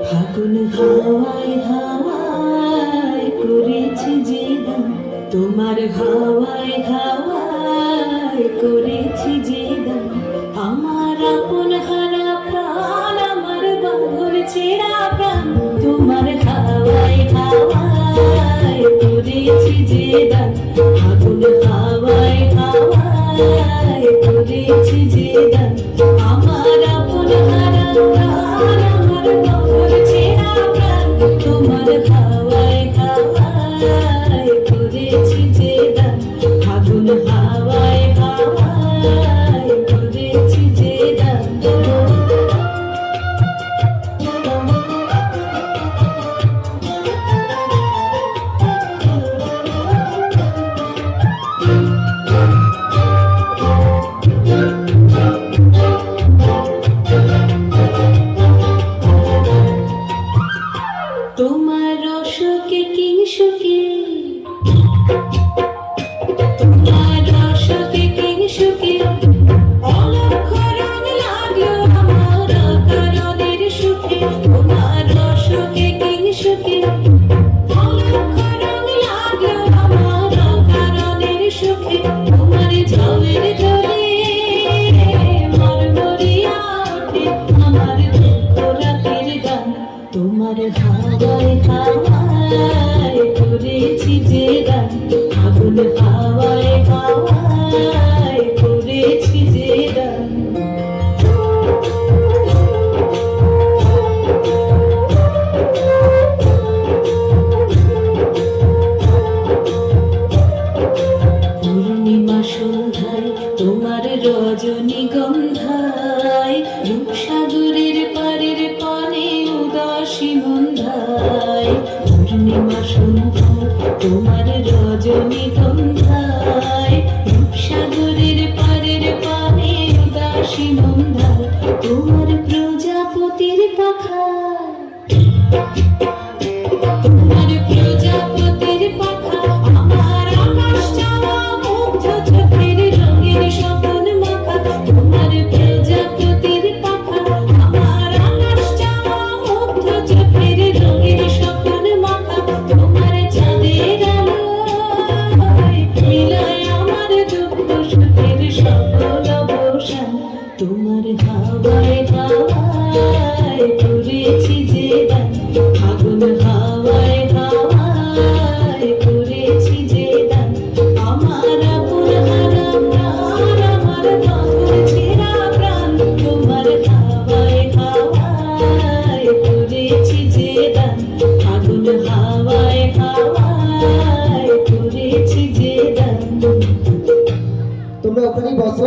ফাগুন হাওয়ায় হাওয়ায় করেছি যে দান, তোমার হাওয়ায় হাওয়ায় করেছি যে দান, আমার আপন হারা প্রাণ, আমার বাঁধর ছেঁড়া প্রাণ, তোমার হাওয়ায় হাওয়ায় করেছি যে দান, ফাগুন হাওয়ায় হাওয়ায় করেছি যে দান, আমার আপন হারা প্রাণ, আমার বাঁধর ছেঁড়া প্রাণ, তোমার হাওয়ায় হাওয়ায় করেছি যে দান, ফাগুন হাওয়ায় হাওয়ায় করেছি যে দান। তোমার রসকে কিংসুকে, তোমার রসকে কিংসুকে, অলক্ষ রং লাগলো আমার কারণের সুখে, তোমার রসকে কিংসুকে, অলক্ষ রং লাগলো আমার কারণের সুখে, তোমার ঝামের ঝরে মরমরিয়া ওঠে আমার দুঃখ রাতের গান, তোমার হাওয়ায় হাওয়ায় করেছি যে দান, ফাগুন হাওয়ায় হাওয়ায় করেছি যে দান। পূর্ণিমা সন্ধ্যায় তোমার রজনীগন্ধায়, রূপসাগরের পারের পানে উদাসী মন্ধায়, পূর্ণিমা সন্ধ্যায় তোমার রজনীগন্ধায়,